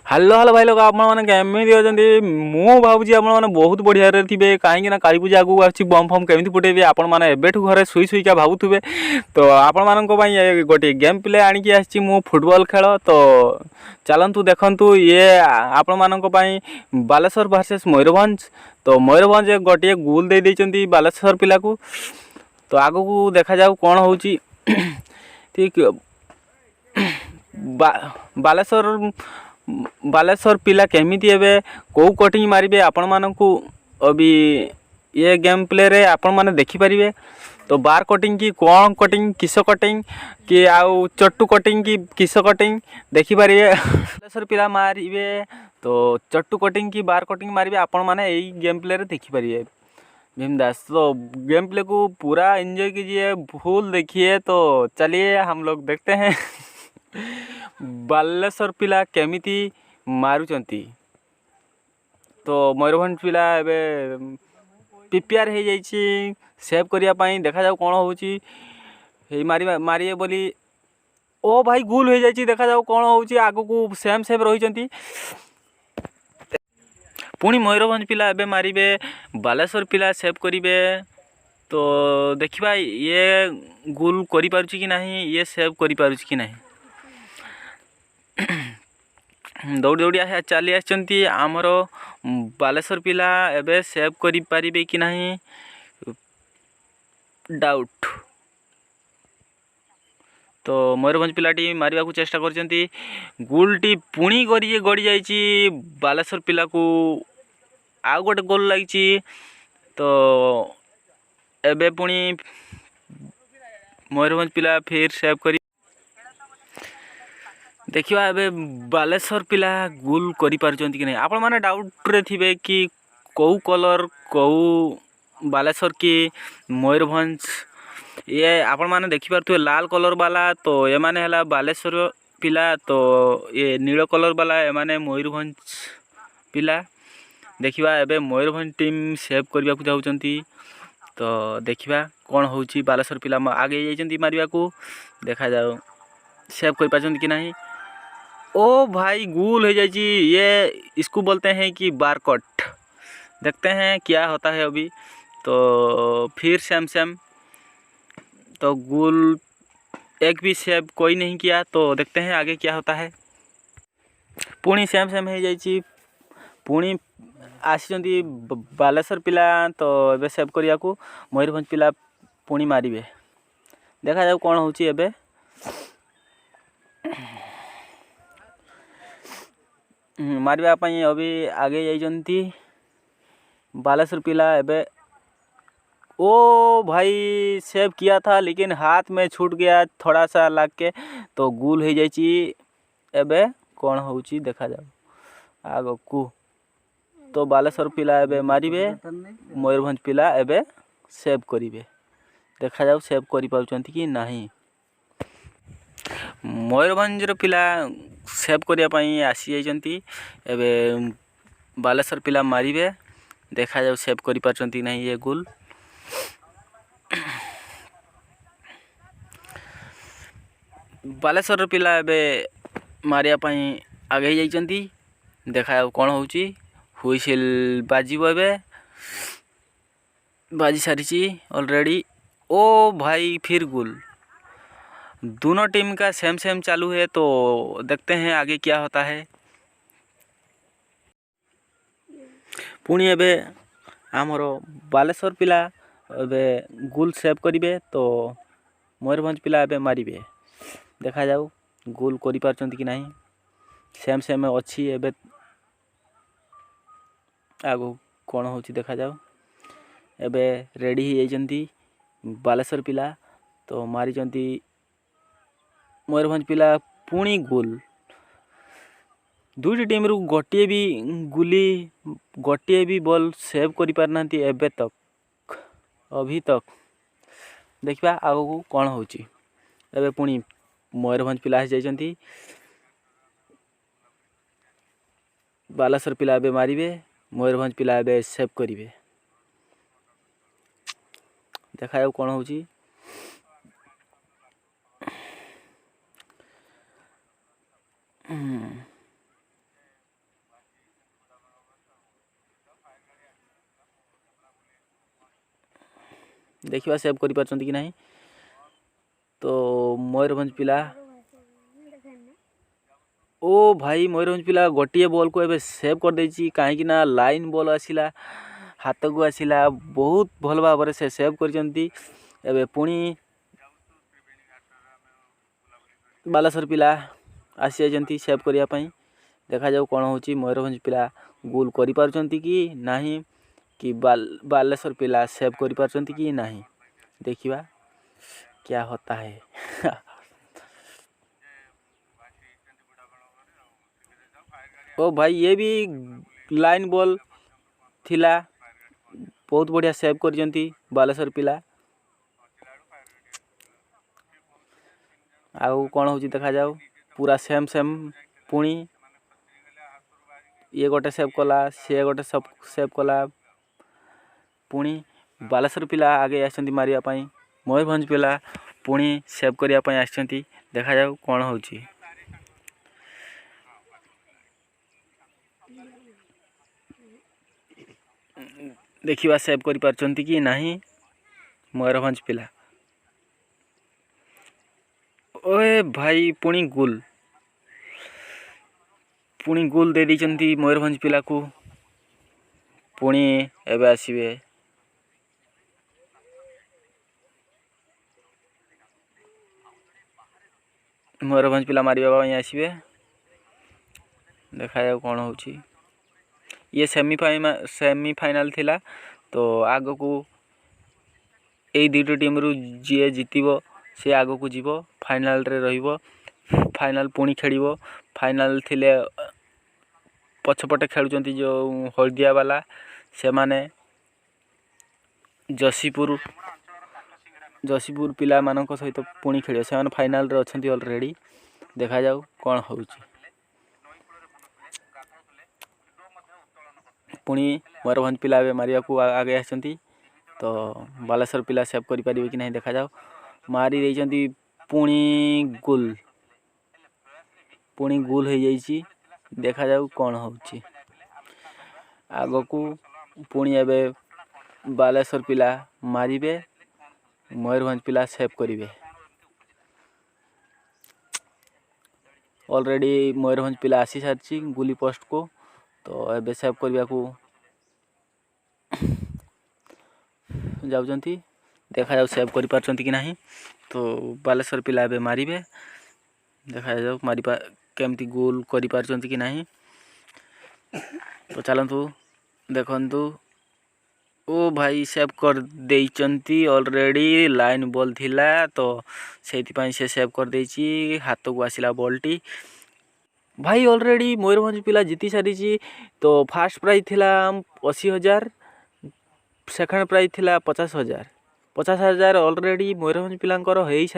Hello hello भाई लोग आपने केमी अच्छे मु भावी आपने बहुत बढ़िया थे कहीं काली पूजा आगे आसी बम फम केमी फुटेबे आपण मैंने घरे शुई शुईका भावुवे। तो आपण मान गोटे गेम प्ले आणिकी आसी मु फुटबॉल खेल। तो चलतु देखु ये आपण मान बालेश्वर वर्सेस मयूरभंज। तो मयूरभंज गोटे गोल दे देती बालेश्वर पिला को। तो आग को देखा जाऊ कौन हो ठीक बालेश्वर बालेश्वर पिला केमिति एबे को कटिंग मारिबे आपण मानकू अभी ये गेम प्ले रे आपण माने देखि परिबे। तो बार कटिंग की कौन कटिंग किस कटिंग कि आउ चट्टू कटिंग की किस कटिंग देखि परिबे बालेश्वर पिला मारिबे। तो चट्टू कटिंग की बार कटिंग मारिबे आपण माने एई गेम प्ले रे देखि परिबे भीमदास। तो गेम प्ले को पूरा एंजॉय कीजिए फुल देखिए। तो चलिए हम लोग देखते हैं बालेश्वर पिला केमिति मारुचंती। तो मयूरभंज पिला एबे प्रिपेयर हो जाइछि सेव करिया पई देखा जाऊ कौन होउछि हे मारिए बोली। ओ भाई गोल हो जाइछि देखा जाऊ कौन होउछि आगु को सेम सेम रहिचंती। पुणी मयूरभंज पिला एबे मारिबे बालेश्वर पिला सेव करिवे। तो देखिबा ये गोल करि पारुछि कि नाही ये सेव करि पारुछि कि नाही। दौड़ी दौड़ी चली आसचंती आमर बालेश्वर पिला एबे सेव करि पारिबे कि नाही डाउट। तो मयूरभंज पिलाटी मारिबा को चेष्टा करचंती गोलटी पुणी करी गड़ी जाइछि बालेश्वर पिला को आउ गोटे गोल लागिछि। तो एबे पुणी मयूरभंज पिला फिर सेव करी देखिए एबे बालेश्वर पिला गोल करि पारुचंती कि नहीं। आपण माने डाउट रे थिबे कि कौ कलर कौ बालेश्वर की मयूरभंज ये आपण माने देखि पारथुवे लाल कलर वाला। तो ये माने हला बालेश्वर पिला। तो ये नील कलर वाला ये माने मयूरभंज पिला। देखिबा एबे मयूरभंज टीम सेव करबा को जाउचंती। तो देखिबा कोन होउची बालेश्वर पिला आगे जाइचंती मारिबा को देखा जाऊ सेव कर पाचंती कि नहीं। ओ भाई गोल हो जाइए ये इसको बोलते हैं कि बार कट। देखते हैं क्या होता है अभी। तो फिर सेम सेम तो गोल एक भी सेव कोई नहीं किया। तो देखते हैं आगे क्या होता है। पुणी सेम सेम हो जाइए पुणी आसी बालेश्वर पिला। तो एबे सेव करिया को मयूरभंज पिला पुणी मारिबे देखा जाऊ कौन होची एबे। मारिबा पई अभी आगे जाइचंती बालेश्वर पिला एबे। ओ भाई सेव किया था लेकिन हाथ में छूट गया थोड़ा सा लग के। तो गोल हो जाइछि एबे कौन होउची देखा जाऊ आगो को। तो बालेश्वर पिला एबे मारिबे मयूरभंज पिला एबे सेव करिवे देखा जाऊ सेव करि पाउचंती कि नाही। मयूरभंज पिला सेव करिया पई आसी जाइचंती एबे बालेश्वर पिला मारिबे देखा जाऊ सेव करि पारचंती नाही ये गोल। बालेश्वर पिला एबे मारिया पई आगे जाइचंती देखा जाऊ कोन होउची हुइसिल बाजिबो एबे बाजी सारिची ऑलरेडी। ओ भाई फिर गोल दोनों टीम का सेम सेम चालू है। तो देखते हैं आगे क्या होता है। पुणी एबे आमर बालेश्वर पिला एबे गोल सेव करिवे। तो मयूरभंज पिला एबे मारिबे देखा जाऊ गोल करि पारचंती कि नाही सेम सेम अच्छी एबे आगो कौन होची देखा जाऊ एबे रेडी ही जाइचंती बालेश्वर पिला। तो मारिचंती मयूरभंज पिला पुणी गोल दुईटी टीम रु गोटे भी गुली गोटे भी बॉल सेव करि पारनांती एबे तक अभी तक। देखिबा आगो को कौन होची एबे पुणी मयूरभंज पिला जाइचंती बालेश्वर पिला एबे मारिबे मयूरभंज पिला एबे सेव करिवे देखा जाऊ कौन होची। देखिबा सेव करि पारछंती कि नाही। तो मयूरभंज पिला ओ भाई मयूरभंज पिला गोटे बॉल को एबे सेव कर देछि काहे ना लाइन बॉल आसिला हाथ को आसिला बहुत भल भाव से सेव करछंती। एबे पुणी बालेश्वर पिला आसी जाइछंती सेव करिया पई। देखा जाऊ कौन होची मयूरभंज पिला गोल करि पारछंती कि नाही कि बालेश्वर पिला सेव करि पारछंती कि नाही। देखिबा क्या होता है। ओ भाई ये भी लाइन बॉल थिला बहुत बढ़िया सेव करछंती बालेश्वर पिला। आउ कौन होची देखा जाऊ पूरा सेम सेम पुणी ये गोटे सेव कला से गोटे सब सेव कला पुणी बालेश्वर पिला आगे आछंती मारिया पई मयूरभंज पिला पुणी सेव करिया पई आछंती। देखा जाऊ कौन होची। देखिबा सेव करि पारछंती कि नाही मयूरभंज पिला। ओए भाई पुणी गोल दे दीचंती मयूरभंज पिला को। पुणी एबे आसीबे मयूरभंज पिला मारिबा पई आसीबे। देखा जाऊ कौन होची। ये सेमीफाइनल थिला तो आगो को ए दुईट टीम रु जी जीतिबो से आगो को जीवो फाइनल रे रहिबो। फाइनल पुणी खेलिबो। फाइनल थिले पछपटे खेलुचंती जो हल्दिया वाला से माने जसीपुर पिला मानक सहित पुणी खेलियो से माने फाइनल रे अछंती ऑलरेडी। देखा जाऊ कौन होची। पुणी मयूरभंज पिला मारिया को आगे आछंती तो बालेश्वर पिला सेव करि पारिबे कि नहीं देखा जाऊ। मारी देइचंती पुणी गोल हो जाइछि। देखा जाऊ कौन होची। आगो को पुणी एबे बालेश्वर पिला मारिबे मयूरभंज पिला सेव करिवे। ऑलरेडी मयूरभंज पिला आसी सारछि गुली पोस्ट को तो एबे सेव करिया को जाउचंती। देखा जाऊ सेव करि पारछंती कि नाही। तो बालेश्वर पिला एबे मारिबे। देखा जाऊ केमती गोल करि पारछंती कि नाही। तो चलंतु देखंतु। ओ भाई सेव कर देइचंती ऑलरेडी लाइन बॉल थिला तो सेति पई से सेव कर देइची हाथ को आसिला बॉलटी। भाई ऑलरेडी मयूरभंज पिला जीती सारी। तो फर्स्ट प्राइज थिला 80,000 सेकंड प्राइज थिला 50,000 ऑलरेडी मयूरभंज पिलांकर हेई सारी।